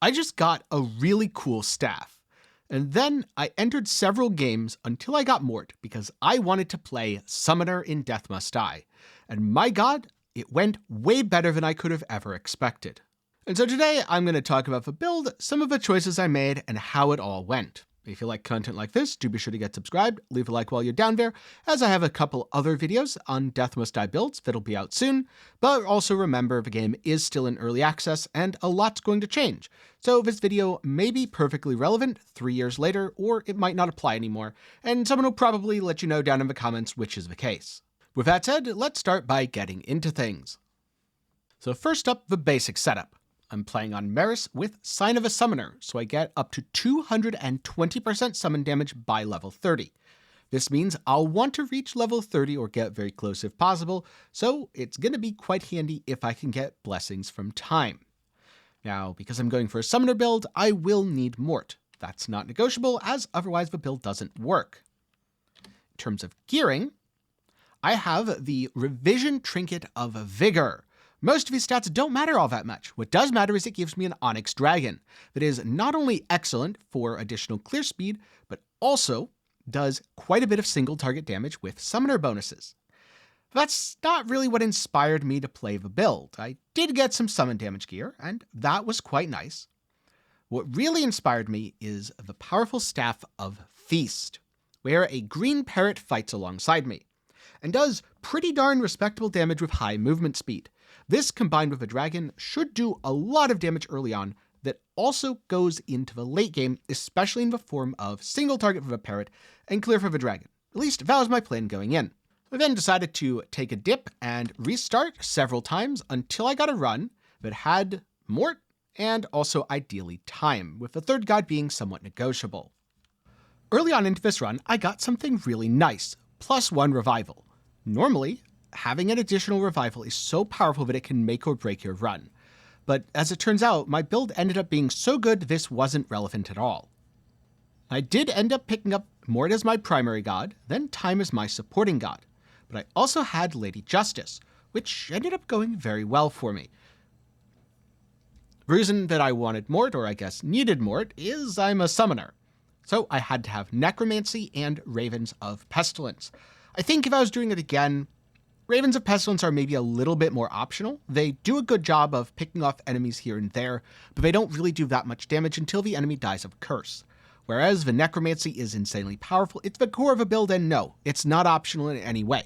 I just got a really cool staff. And then I entered several games until I got Mort because I wanted to play Summoner in Death Must Die. And my god, it went way better than I could have ever expected. And so today I'm going to talk about the build, some of the choices I made, and how it all went. If you like content like this, do be sure to get subscribed, leave a like while you're down there, as I have a couple other videos on Death Must Die builds that'll be out soon. But also remember, the game is still in early access and a lot's going to change. So this video may be perfectly relevant 3 years later, or it might not apply anymore, and someone will probably let you know down in the comments which is the case. With that said, let's start by getting into things. So first up, the basic setup. I'm playing on Merris with Sign of a Summoner, so I get up to 220% summon damage by level 30. This means I'll want to reach level 30 or get very close if possible, so it's going to be quite handy if I can get blessings from time. Now, because I'm going for a summoner build, I will need Mort. That's not negotiable, as otherwise the build doesn't work. In terms of gearing, I have the Revision Trinket of Vigor. Most of these stats don't matter all that much. What does matter is it gives me an Onyx Dragon that is not only excellent for additional clear speed, but also does quite a bit of single target damage with summoner bonuses. That's not really what inspired me to play the build. I did get some summon damage gear, and that was quite nice. What really inspired me is the powerful Staff of Feast, where a green parrot fights alongside me, and does pretty darn respectable damage with high movement speed. This, combined with a dragon, should do a lot of damage early on that also goes into the late game, especially in the form of single target for a parrot and clear for the dragon. At least that was my plan going in. I then decided to take a dip and restart several times until I got a run that had Mort and also ideally time, with the third god being somewhat negotiable. Early on into this run, I got something really nice, +1 revival. Normally, having an additional revival is so powerful that it can make or break your run. But as it turns out, my build ended up being so good this wasn't relevant at all. I did end up picking up Mort as my primary god, then Time as my supporting god. But I also had Lady Justice, which ended up going very well for me. The reason that I wanted Mort, or I guess needed Mort, is I'm a summoner. So I had to have Necromancy and Ravens of Pestilence. I think if I was doing it again, Ravens of Pestilence are maybe a little bit more optional. They do a good job of picking off enemies here and there, but they don't really do that much damage until the enemy dies of a curse. Whereas the Necromancy is insanely powerful, it's the core of a build, and no, it's not optional in any way.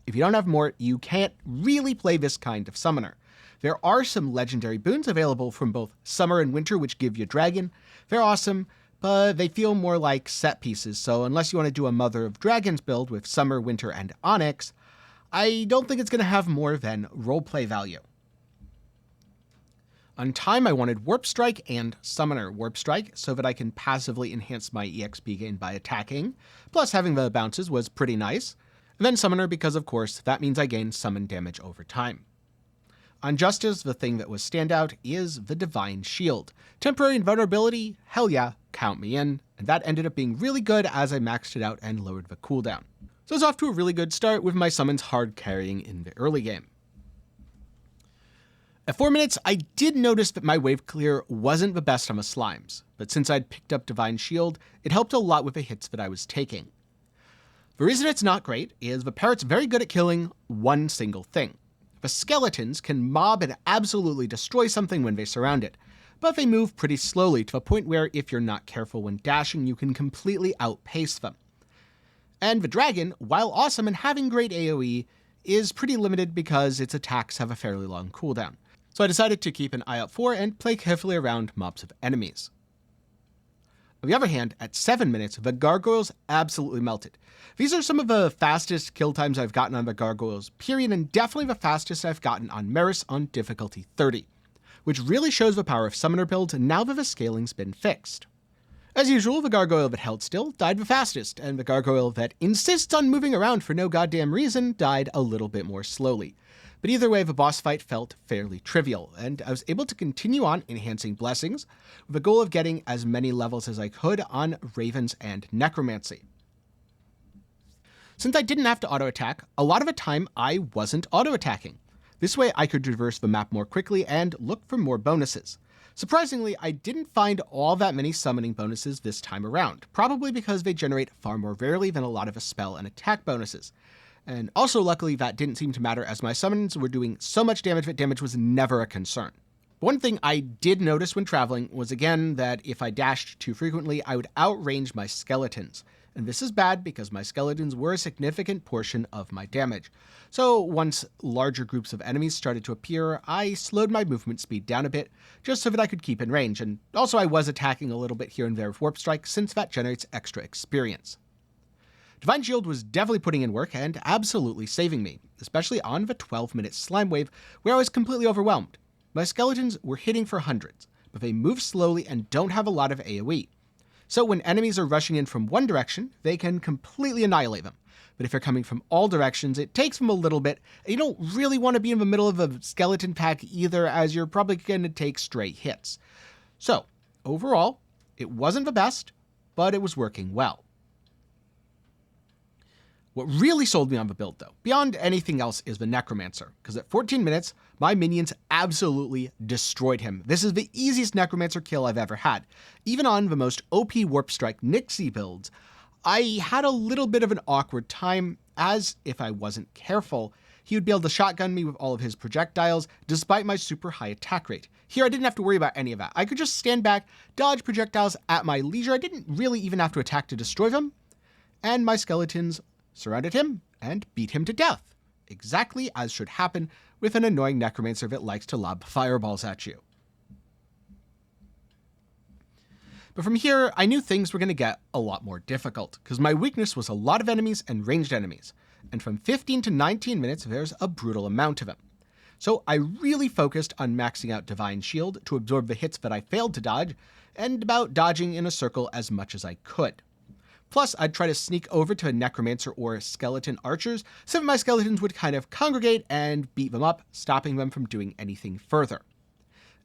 If you don't have Mort, you can't really play this kind of summoner. There are some legendary boons available from both Summer and Winter which give you Dragon. They're awesome, but they feel more like set pieces, so unless you want to do a Mother of Dragons build with Summer, Winter, and Onyx, I don't think it's going to have more than roleplay value. On Time, I wanted Warp Strike and Summoner Warp Strike so that I can passively enhance my EXP gain by attacking, plus having the bounces was pretty nice. And then Summoner because, of course, that means I gain summon damage over time. On Justice, the thing that was standout is the Divine Shield. Temporary invulnerability, hell yeah, count me in, and that ended up being really good as I maxed it out and lowered the cooldown. So it's off to a really good start with my summons hard carrying in the early game. At 4 minutes, I did notice that my wave clear wasn't the best on the slimes, but since I'd picked up Divine Shield, it helped a lot with the hits that I was taking. The reason it's not great is the parrot's very good at killing one single thing. The skeletons can mob and absolutely destroy something when they surround it, but they move pretty slowly to a point where if you're not careful when dashing, you can completely outpace them. And the dragon, while awesome and having great AoE, is pretty limited because its attacks have a fairly long cooldown. So I decided to keep an eye out for and play carefully around mobs of enemies. On the other hand, at 7 minutes, the gargoyles absolutely melted. These are some of the fastest kill times I've gotten on the gargoyles, period, and definitely the fastest I've gotten on Merris on difficulty 30, which really shows the power of summoner builds now that the scaling's been fixed. As usual, the gargoyle that held still died the fastest, and the gargoyle that insists on moving around for no goddamn reason died a little bit more slowly. But either way, the boss fight felt fairly trivial, and I was able to continue on enhancing blessings, with the goal of getting as many levels as I could on Ravens and Necromancy. Since I didn't have to auto-attack, a lot of the time I wasn't auto-attacking. This way I could traverse the map more quickly and look for more bonuses. Surprisingly, I didn't find all that many summoning bonuses this time around, probably because they generate far more rarely than a lot of spell and attack bonuses. And also luckily that didn't seem to matter as my summons were doing so much damage that damage was never a concern. One thing I did notice when traveling was again that if I dashed too frequently, I would outrange my skeletons. And this is bad because my skeletons were a significant portion of my damage. So once larger groups of enemies started to appear, I slowed my movement speed down a bit, just so that I could keep in range, and also I was attacking a little bit here and there with Warp Strike since that generates extra experience. Divine Shield was definitely putting in work and absolutely saving me, especially on the 12-minute slime wave where I was completely overwhelmed. My skeletons were hitting for hundreds, but they move slowly and don't have a lot of AoE. So when enemies are rushing in from one direction, they can completely annihilate them. But if they're coming from all directions, it takes them a little bit, and you don't really want to be in the middle of a skeleton pack either, as you're probably going to take stray hits. So, overall, it wasn't the best, but it was working well. What really sold me on the build, though, beyond anything else, is the necromancer, because at 14 minutes, my minions absolutely destroyed him. This is the easiest necromancer kill I've ever had. Even on the most OP Warp Strike Nixie builds, I had a little bit of an awkward time, as if I wasn't careful, he would be able to shotgun me with all of his projectiles, despite my super high attack rate. Here, I didn't have to worry about any of that. I could just stand back, dodge projectiles at my leisure. I didn't really even have to attack to destroy them, and my skeletons surrounded him and beat him to death, exactly as should happen with an annoying necromancer that likes to lob fireballs at you. But from here, I knew things were going to get a lot more difficult, because my weakness was a lot of enemies and ranged enemies, and from 15 to 19 minutes there's a brutal amount of them. So I really focused on maxing out Divine Shield to absorb the hits that I failed to dodge, and about dodging in a circle as much as I could. Plus, I'd try to sneak over to a necromancer or skeleton archers so that my skeletons would kind of congregate and beat them up, stopping them from doing anything further.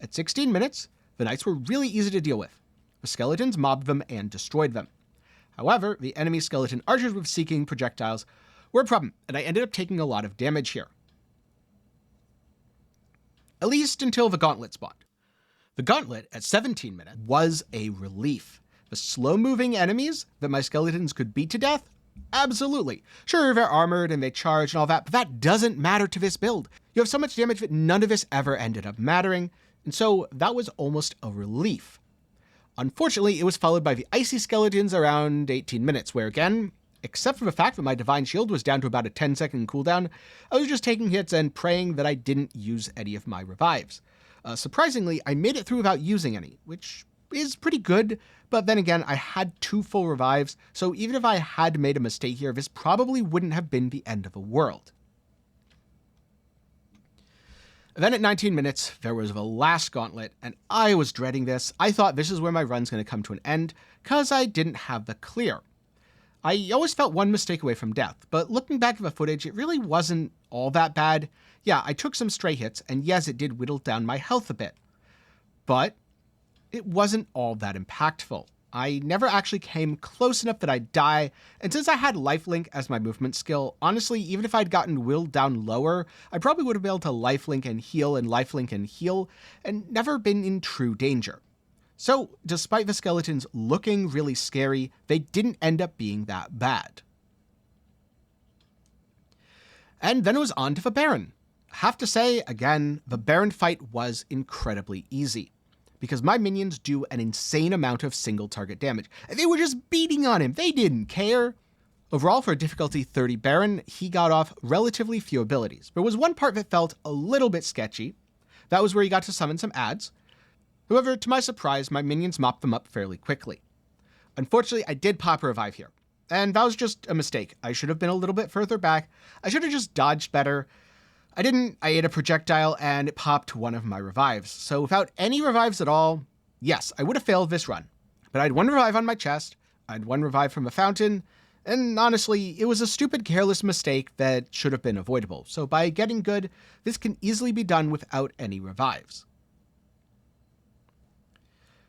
At 16 minutes, the knights were really easy to deal with. The skeletons mobbed them and destroyed them. However, the enemy skeleton archers with seeking projectiles were a problem, and I ended up taking a lot of damage here. At least until the gauntlet spawned. The gauntlet, at 17 minutes, was a relief. The slow-moving enemies that my skeletons could beat to death? Absolutely. Sure, they're armored and they charge and all that, but that doesn't matter to this build. You have so much damage that none of this ever ended up mattering, and so that was almost a relief. Unfortunately, it was followed by the icy skeletons around 18 minutes, where again, except for the fact that my Divine Shield was down to about a 10-second cooldown, I was just taking hits and praying that I didn't use any of my revives. Surprisingly, I made it through without using any, which is pretty good, but then again, I had 2 full revives, so even if I had made a mistake here, this probably wouldn't have been the end of the world. Then at 19 minutes, there was the last gauntlet, and I was dreading this. I thought this is where my run's going to come to an end, because I didn't have the clear. I always felt one mistake away from death, but looking back at the footage, it really wasn't all that bad. Yeah, I took some stray hits, and yes, it did whittle down my health a bit. But it wasn't all that impactful. I never actually came close enough that I'd die, and since I had lifelink as my movement skill, honestly, even if I'd gotten willed down lower, I probably would have been able to lifelink and heal, and never been in true danger. So, despite the skeletons looking really scary, they didn't end up being that bad. And then it was on to the Baron. I have to say, again, the Baron fight was incredibly easy, because my minions do an insane amount of single target damage. They were just beating on him, they didn't care. Overall, for a difficulty 30 Baron, he got off relatively few abilities. There was one part that felt a little bit sketchy. That was where he got to summon some adds. However, to my surprise, my minions mopped them up fairly quickly. Unfortunately, I did pop a revive here, and that was just a mistake. I should have been a little bit further back. I should have just dodged better. I didn't. I ate a projectile and it popped one of my revives. So without any revives at all, yes, I would have failed this run. But I had 1 revive on my chest, I had 1 revive from a fountain, and honestly, it was a stupid, careless mistake that should have been avoidable. So by getting good, this can easily be done without any revives.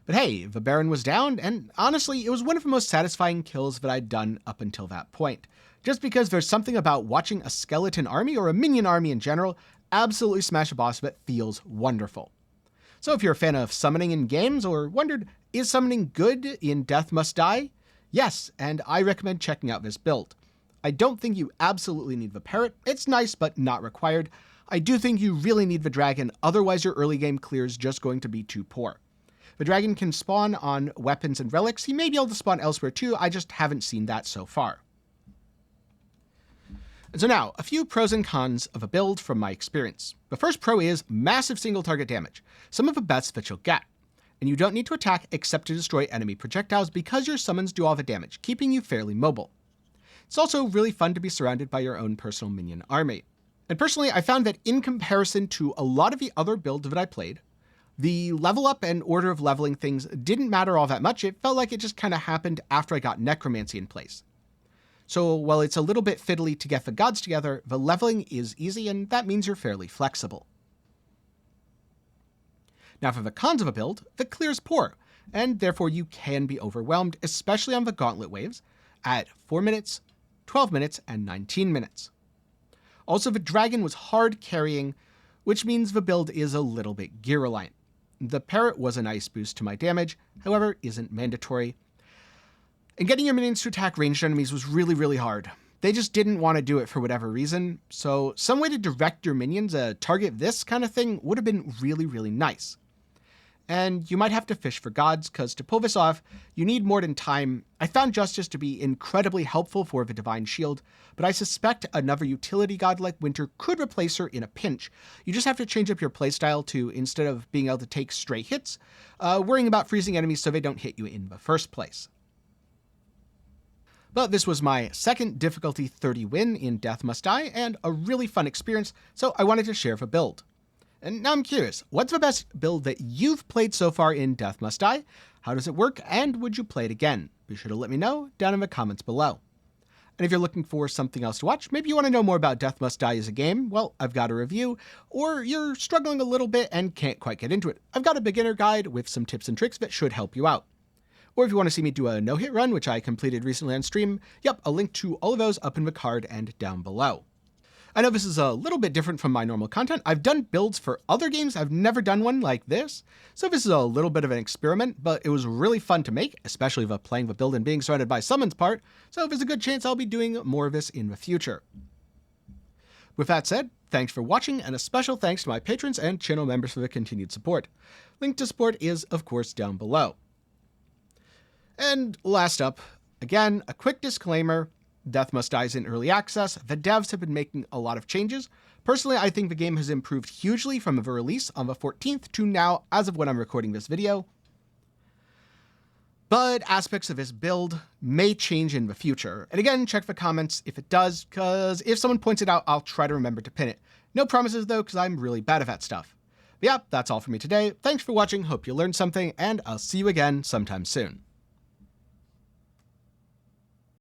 But hey, the Baron was down, and honestly, it was one of the most satisfying kills that I'd done up until that point. Just because there's something about watching a skeleton army, or a minion army in general, absolutely smash a boss that feels wonderful. So if you're a fan of summoning in games or wondered, is summoning good in Death Must Die? Yes, and I recommend checking out this build. I don't think you absolutely need the parrot. It's nice, but not required. I do think you really need the dragon, otherwise your early game clear is just going to be too poor. The dragon can spawn on weapons and relics. He may be able to spawn elsewhere too, I just haven't seen that so far. And so now, a few pros and cons of a build from my experience. The first pro is massive single target damage, some of the best that you'll get. And you don't need to attack except to destroy enemy projectiles because your summons do all the damage, keeping you fairly mobile. It's also really fun to be surrounded by your own personal minion army. And personally, I found that in comparison to a lot of the other builds that I played, the level up and order of leveling things didn't matter all that much. It felt like it just kind of happened after I got necromancy in place. So while it's a little bit fiddly to get the gods together, the leveling is easy and that means you're fairly flexible. Now for the cons of a build, the clear is poor, and therefore you can be overwhelmed, especially on the gauntlet waves, at 4 minutes, 12 minutes, and 19 minutes. Also, the dragon was hard carrying, which means the build is a little bit gear reliant. The parrot was a nice boost to my damage, however, isn't mandatory. And getting your minions to attack ranged enemies was really hard. They just didn't want to do it for whatever reason, so some way to direct your minions to target this kind of thing would have been really nice. And you might have to fish for gods, because to pull this off, you need more than time. I found Justice to be incredibly helpful for the Divine Shield, but I suspect another utility god like Winter could replace her in a pinch. You just have to change up your playstyle to, instead of being able to take stray hits, worrying about freezing enemies so they don't hit you in the first place. But this was my second difficulty 30 win in Death Must Die, and a really fun experience, so I wanted to share the build. And now I'm curious, what's the best build that you've played so far in Death Must Die? How does it work, and would you play it again? Be sure to let me know down in the comments below. And if you're looking for something else to watch, maybe you want to know more about Death Must Die as a game, well, I've got a review, or you're struggling a little bit and can't quite get into it. I've got a beginner guide with some tips and tricks that should help you out. Or if you want to see me do a no-hit run, which I completed recently on stream, yep, a link to all of those up in the card and down below. I know this is a little bit different from my normal content. I've done builds for other games. I've never done one like this. So this is a little bit of an experiment, but it was really fun to make, especially the playing the build and being surrounded by summons part. So there's a good chance I'll be doing more of this in the future. With that said, thanks for watching, and a special thanks to my patrons and channel members for the continued support. Link to support is, of course, down below. And last up, again, a quick disclaimer. Death Must Die is in early access. The devs have been making a lot of changes. Personally, I think the game has improved hugely from the release on the 14th to now, as of when I'm recording this video. But aspects of this build may change in the future. And again, check the comments if it does, because if someone points it out, I'll try to remember to pin it. No promises though, because I'm really bad at that stuff. But yeah, that's all for me today. Thanks for watching, hope you learned something, and I'll see you again sometime soon.